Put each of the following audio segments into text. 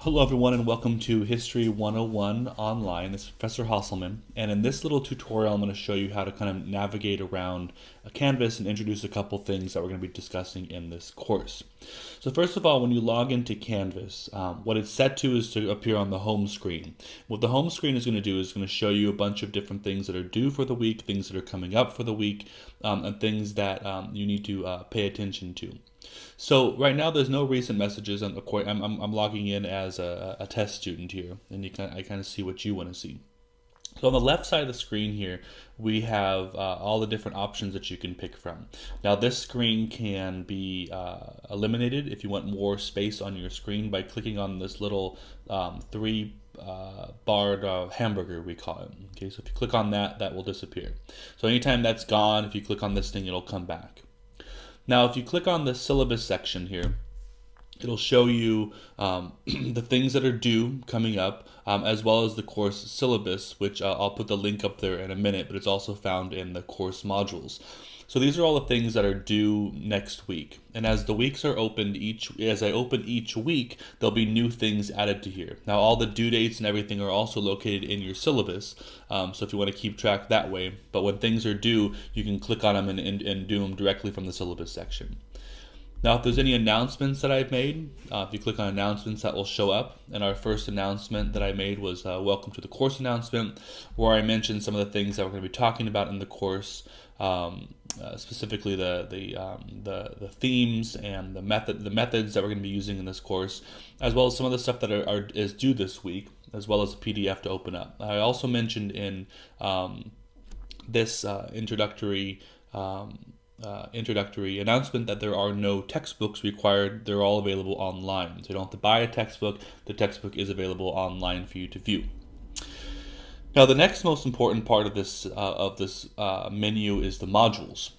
Hello everyone and welcome to History 101 online. It's Professor Hasselman, and in this little tutorial I'm going to show you how to kind of navigate around a Canvas and introduce a couple things that we're going to be discussing in this course. So first of all, when you log into Canvas, what it's set to is to appear on the home screen. What the home screen is going to do is going to show you a bunch of different things that are due for the week, things that are coming up for the week, and things that you need to pay attention to. So right now there's no recent messages. I'm logging in as a test student here, and I kind of see what you want to see. So on the left side of the screen here, we have all the different options that you can pick from. Now this screen can be eliminated if you want more space on your screen by clicking on this little three-barred hamburger, we call it. Okay, so if you click on that, that will disappear. So anytime that's gone, if you click on this thing, it'll come back. Now, if you click on the syllabus section here, it'll show you the things that are due coming up, as well as the course syllabus, which I'll put the link up there in a minute, but it's also found in the course modules. So these are all the things that are due next week. And as the weeks are opened, as I open each week, there'll be new things added to here. Now all the due dates and everything are also located in your syllabus, so if you want to keep track that way. But when things are due, you can click on them and do them directly from the syllabus section. Now, if there's any announcements that I've made, if you click on announcements, that will show up. And our first announcement that I made was welcome to the course announcement, where I mentioned some of the things that we're going to be talking about in the course, specifically the themes and the methods that we're going to be using in this course, as well as some of the stuff that is due this week, as well as a PDF to open up. I also mentioned in this introductory announcement that there are no textbooks required. They're all available online. So you don't have to buy a textbook. The textbook is available online for you to view. Now, the next most important part of this menu is the modules.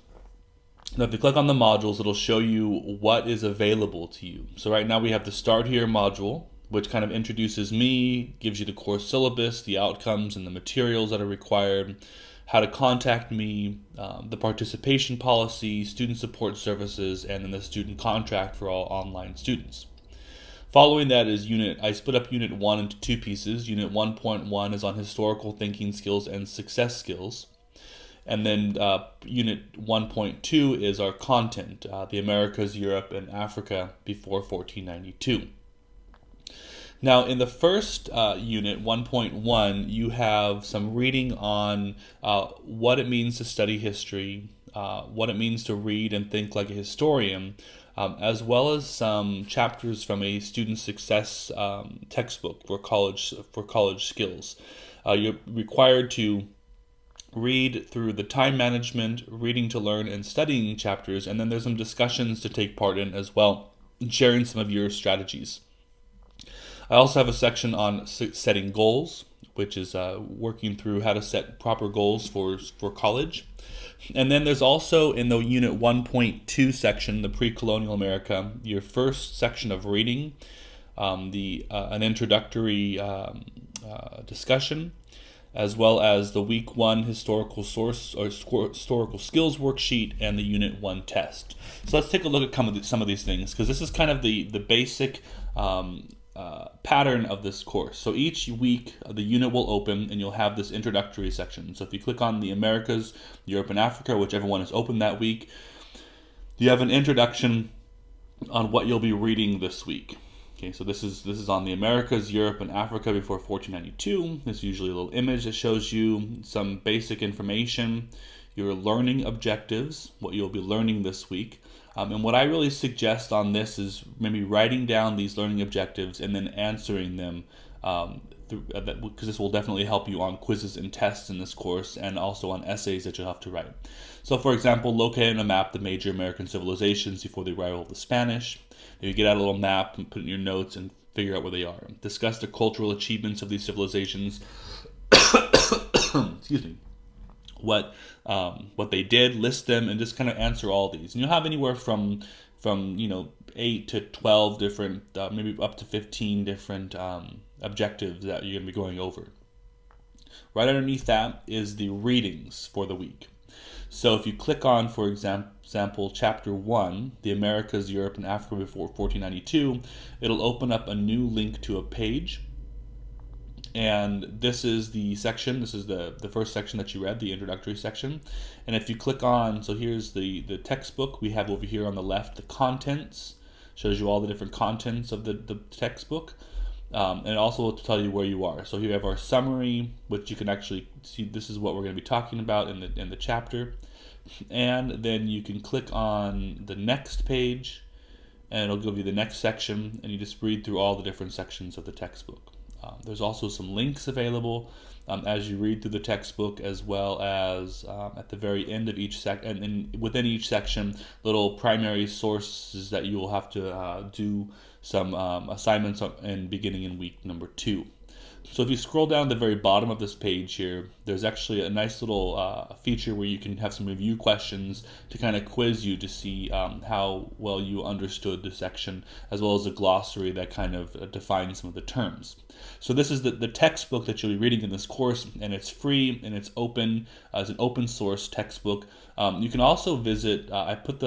Now, if you click on the modules, it'll show you what is available to you. So right now we have the Start Here module, which kind of introduces me, gives you the course syllabus, the outcomes, and the materials that are required, how to contact me, the participation policy, student support services, and then the student contract for all online students. Following that is I split up Unit 1 into two pieces. Unit 1.1 is on historical thinking skills and success skills. And then Unit 1.2 is our content, the Americas, Europe, and Africa before 1492. Now, in the first unit, 1.1, you have some reading on what it means to study history, what it means to read and think like a historian, as well as some chapters from a student success textbook for college skills. You're required to read through the time management, reading to learn, and studying chapters, and then there's some discussions to take part in as well, and sharing some of your strategies. I also have a section on setting goals, which is working through how to set proper goals for college. And then there's also in the Unit 1.2 section, the Pre-Colonial America, your first section of reading, an introductory discussion, as well as the Week 1 historical source or historical skills worksheet and the Unit 1 test. So let's take a look at some of these things, because this is kind of the basic pattern of this course. So each week the unit will open and you'll have this introductory section. So if you click on the Americas, Europe, and Africa, whichever one is open that week, you have an introduction on what you'll be reading this week. Okay, so this is on the Americas, Europe, and Africa before 1492. There's usually a little image that shows you some basic information, your learning objectives, what you'll be learning this week. And what I really suggest on this is maybe writing down these learning objectives and then answering them, because this will definitely help you on quizzes and tests in this course, and also on essays that you'll have to write. So for example, locate on a map the major American civilizations before the arrival of the Spanish. You get out a little map and put it in your notes and figure out where they are. Discuss the cultural achievements of these civilizations. Excuse me. What they did, list them, and just kind of answer all these. And you'll have anywhere from 8 to 12 different, maybe up to 15 different objectives that you're going to be going over. Right underneath that is the readings for the week. So if you click on, for example, Chapter 1, The Americas, Europe, and Africa before 1492, it'll open up a new link to a page. And this is the section, this is the first section that you read, the introductory section. And if you click on, so here's the textbook, we have over here on the left the contents, shows you all the different contents of the textbook. And it also will tell you where you are. So here we have our summary, which you can actually see, this is what we're going to be talking about in the chapter. And then you can click on the next page, and it'll give you the next section, and you just read through all the different sections of the textbook. There's also some links available as you read through the textbook, as well as at the very end of each section, and within each section, little primary sources that you will have to do some assignments in beginning in week number 2. So if you scroll down the very bottom of this page here, there's actually a nice little feature where you can have some review questions to kind of quiz you to see how well you understood the section, as well as a glossary that kind of defines some of the terms. So this is the textbook that you'll be reading in this course, and it's free and it's open as an open source textbook. You can also visit, I'll put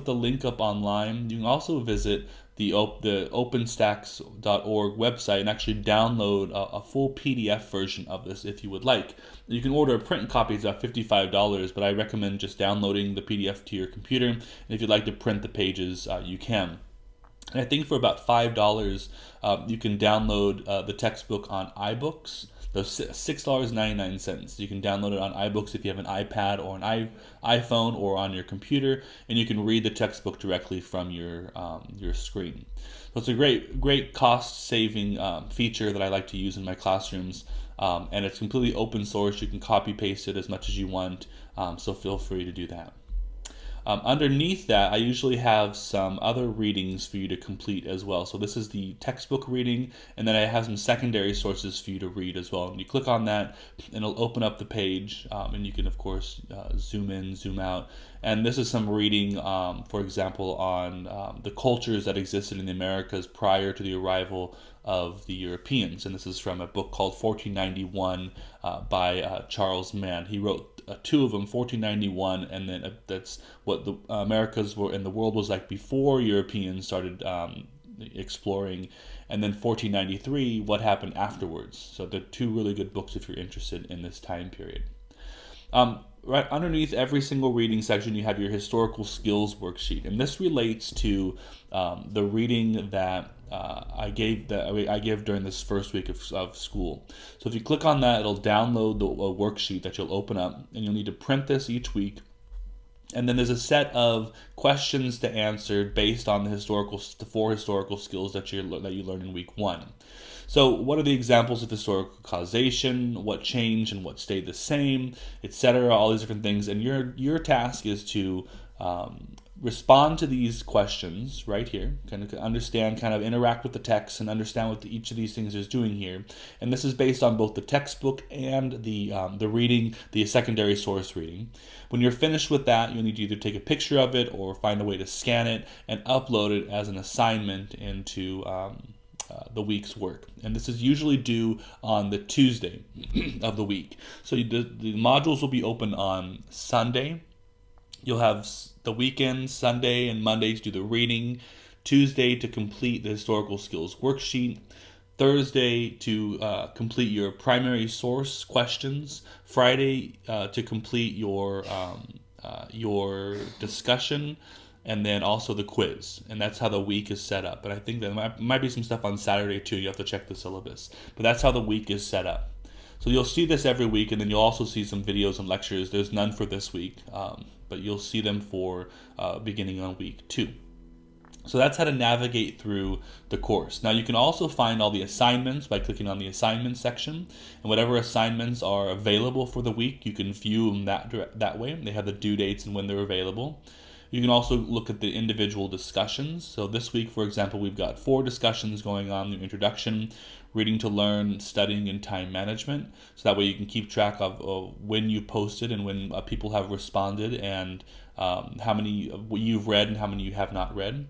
the link up online. You can also visit the openstacks.org website and actually download a full PDF version of this if you would like. You can order a print copy, it's about $55, but I recommend just downloading the PDF to your computer. And if you'd like to print the pages, you can. And I think for about $5, you can download the textbook on iBooks. Those $6.99. You can download it on iBooks if you have an iPad or an iPhone or on your computer, and you can read the textbook directly from your screen. So it's a great cost-saving feature that I like to use in my classrooms, and it's completely open source. You can copy paste it as much as you want, so feel free to do that. Underneath that, I usually have some other readings for you to complete as well. So this is the textbook reading, and then I have some secondary sources for you to read as well. And you click on that, and it'll open up the page, and you can, of course, zoom in, zoom out. And this is some reading, for example, on the cultures that existed in the Americas prior to the arrival of the Europeans. And this is from a book called 1491 by Charles Mann. He wrote two of them, 1491, and then that's what the Americas were and the world was like before Europeans started exploring, and then 1493, what happened afterwards. So they're two really good books if you're interested in this time period. Right underneath every single reading section, you have your historical skills worksheet, and this relates to the reading that I gave during this first week of school. So if you click on that, it'll download the worksheet that you'll open up, and you'll need to print this each week. And then there's a set of questions to answer based on the 4 historical skills that you learn in week 1. So what are the examples of historical causation, what changed and what stayed the same, etc., all these different things. And your task is to respond to these questions right here, kind of understand, kind of interact with the text and understand what each of these things is doing here. And this is based on both the textbook and the reading, the secondary source reading. When you're finished with that, you'll need to either take a picture of it or find a way to scan it and upload it as an assignment into the week's work. And this is usually due on the Tuesday of the week. So the modules will be open on Sunday. You'll have the weekend, Sunday and Monday, to do the reading, Tuesday to complete the historical skills worksheet, Thursday to complete your primary source questions, Friday to complete your discussion, and then also the quiz. And that's how the week is set up. But I think there might be some stuff on Saturday too. You have to check the syllabus. But that's how the week is set up. So you'll see this every week, and then you'll also see some videos and lectures. There's none for this week, but you'll see them for beginning on week 2. So that's how to navigate through the course. Now you can also find all the assignments by clicking on the assignments section, and whatever assignments are available for the week, you can view them that way. They have the due dates and when they're available. You can also look at the individual discussions. So this week, for example, we've got 4 discussions going on: the introduction, reading to learn, studying, and time management. So that way you can keep track of when you posted and when people have responded, and how many you've read and how many you have not read.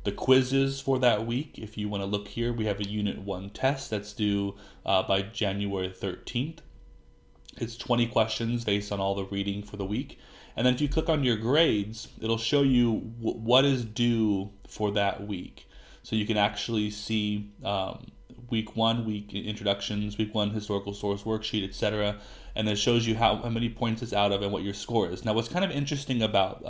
The quizzes for that week, if you want to look here, we have a Unit 1 test that's due by January 13th. It's 20 questions based on all the reading for the week. And then if you click on your grades, it'll show you what is due for that week. So you can actually see week 1, week introductions, week 1 historical source worksheet, etc. And it shows you how many points it's out of and what your score is. Now, what's kind of interesting about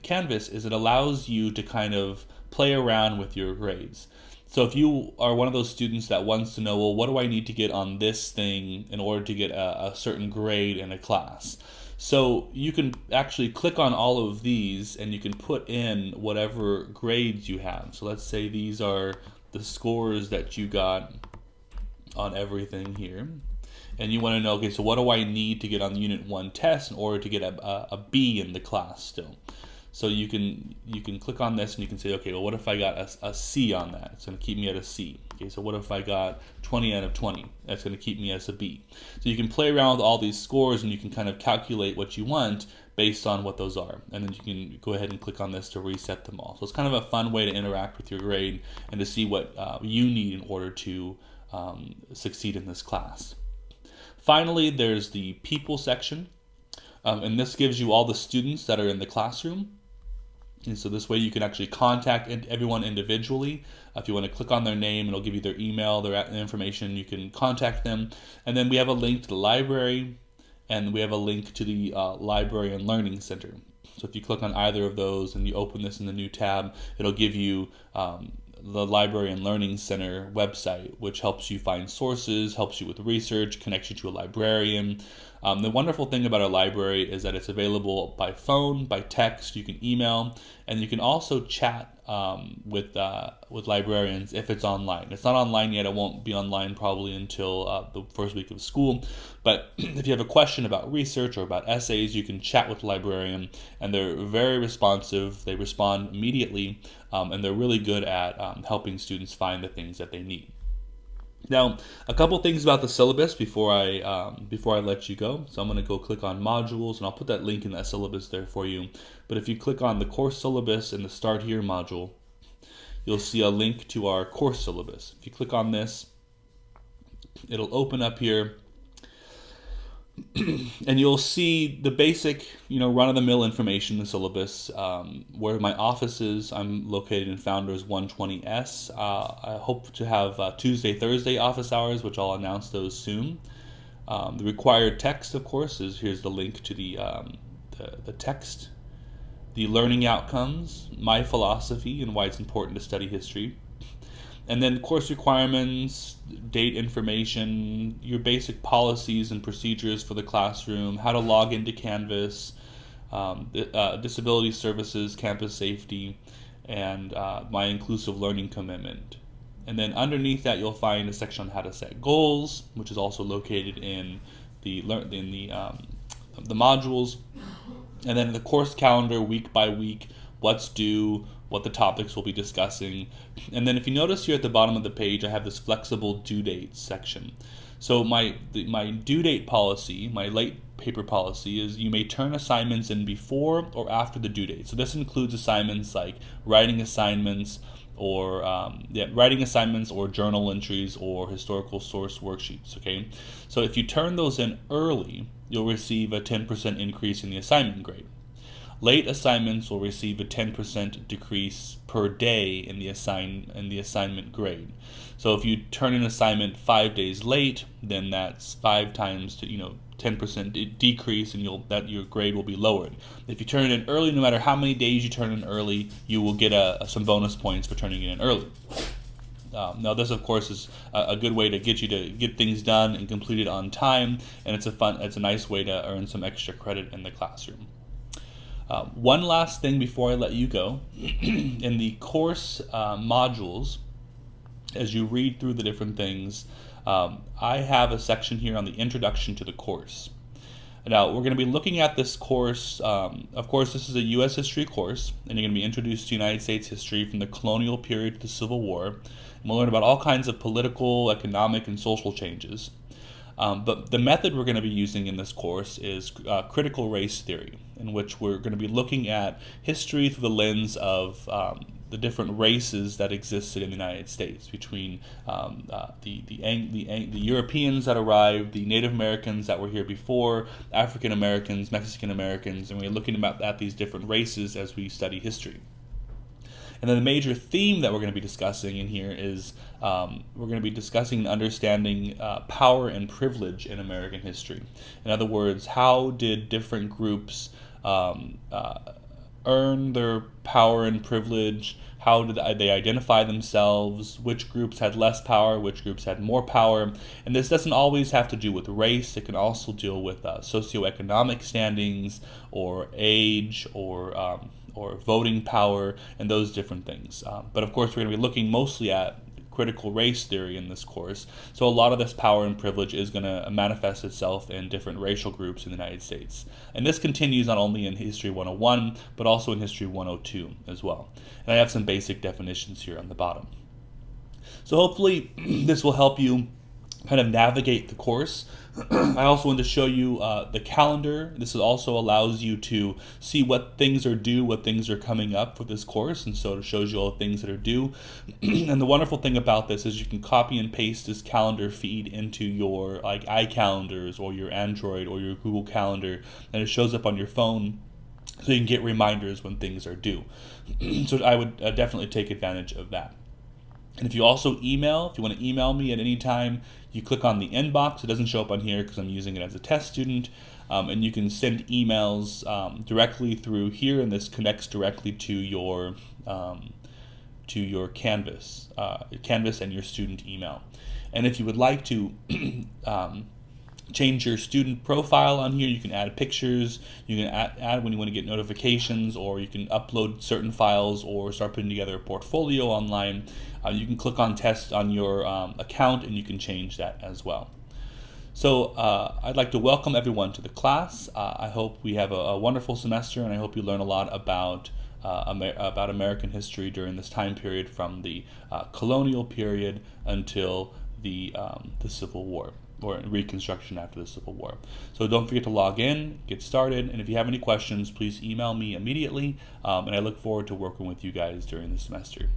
Canvas is it allows you to kind of play around with your grades. So if you are one of those students that wants to know, well, what do I need to get on this thing in order to get a certain grade in a class? So you can actually click on all of these and you can put in whatever grades you have. So let's say these are the scores that you got on everything here. And you want to know, okay, so what do I need to get on the Unit 1 test in order to get a B in the class still? So you can click on this and you can say, okay, well, what if I got a C on that? It's going to keep me at a C. Okay, so what if I got 20 out of 20? That's going to keep me as a B. So you can play around with all these scores and you can kind of calculate what you want based on what those are. And then you can go ahead and click on this to reset them all. So it's kind of a fun way to interact with your grade and to see what you need in order to succeed in this class. Finally, there's the people section. And this gives you all the students that are in the classroom. And so this way you can actually contact everyone individually. If you want to click on their name, it'll give you their email, their information. You can contact them. And then we have a link to the library, and we have a link to the Library and Learning Center. So if you click on either of those and you open this in the new tab, it'll give you the Library and Learning Center website, which helps you find sources, helps you with research, connects you to a librarian. The wonderful thing about our library is that it's available by phone, by text, you can email, and you can also chat with librarians if it's online. It's not online yet. It won't be online probably until the first week of school. But if you have a question about research or about essays, you can chat with the librarian, and they're very responsive. They respond immediately, and they're really good at helping students find the things that they need. Now, a couple things about the syllabus before I let you go. So I'm going to go click on modules, and I'll put that link in that syllabus there for you. But if you click on the course syllabus in the Start Here module, you'll see a link to our course syllabus. If you click on this, it'll open up here, and you'll see the basic, run-of-the-mill information in the syllabus, where my office is. I'm located in Founders 120S. I hope to have Tuesday, Thursday office hours, which I'll announce those soon. The required text, of course, here's the link to the text. The learning outcomes, my philosophy, and why it's important to study history. And then course requirements, date information, your basic policies and procedures for the classroom, how to log into Canvas, disability services, campus safety, and my inclusive learning commitment. And then underneath that, you'll find a section on how to set goals, which is also located in the modules. And then the course calendar, week by week, what's due, what the topics we'll be discussing. And then if you notice here at the bottom of the page, I have this flexible due date section. So my due date policy, my late paper policy, is you may turn assignments in before or after the due date. So this includes assignments like writing assignments or journal entries or historical source worksheets. Okay, so if you turn those in early, you'll receive a 10% increase in the assignment grade. Late assignments will receive a 10% decrease per day in the assignment grade. So if you turn an assignment 5 days late, then that's 5 times 10% decrease, and your grade will be lowered. If you turn it in early, no matter how many days you turn in early, you will get some bonus points for turning it in early. Now this, of course, is a good way to get you to get things done and completed on time, and it's a nice way to earn some extra credit in the classroom. One last thing before I let you go. In the course modules, as you read through the different things, I have a section here on the introduction to the course. Now, we're going to be looking at this course. Of course, this is a U.S. history course, and you're going to be introduced to United States history from the colonial period to the Civil War. And we'll learn about all kinds of political, economic, and social changes. But the method we're going to be using in this course is critical race theory, in which we're going to be looking at history through the lens of the different races that existed in the United States between the Europeans that arrived, the Native Americans that were here before, African Americans, Mexican Americans, and we're looking at these different races as we study history. And then the major theme that we're going to be discussing in here is we're going to be discussing and understanding power and privilege in American history. In other words, how did different groups earn their power and privilege? How did they identify themselves? Which groups had less power? Which groups had more power? And this doesn't always have to do with race. It can also deal with socioeconomic standings or age or voting power and those different things. But of course, we're going to be looking mostly at critical race theory in this course. So a lot of this power and privilege is going to manifest itself in different racial groups in the United States. And this continues not only in History 101, but also in History 102 as well. And I have some basic definitions here on the bottom. So hopefully this will help you kind of navigate the course. I also want to show you the calendar. This also allows you to see what things are due, what things are coming up for this course, and so it shows you all the things that are due. And the wonderful thing about this is you can copy and paste this calendar feed into your iCalendars or your Android or your Google Calendar, and it shows up on your phone so you can get reminders when things are due. So I would definitely take advantage of that. And if you also email, if you want to email me at any time, you click on the inbox. It doesn't show up on here because I'm using it as a test student. And you can send emails directly through here, and this connects directly to your Canvas and your student email. And if you would like to change your student profile on here, you can add pictures, you can add when you want to get notifications, or you can upload certain files or start putting together a portfolio online. You can click on test on your account and you can change that as well. So I'd like to welcome everyone to the class. I hope we have a wonderful semester, and I hope you learn a lot about American history during this time period from the colonial period until the Civil War, or Reconstruction after the Civil War. So don't forget to log in, get started, and if you have any questions, please email me immediately, and I look forward to working with you guys during the semester.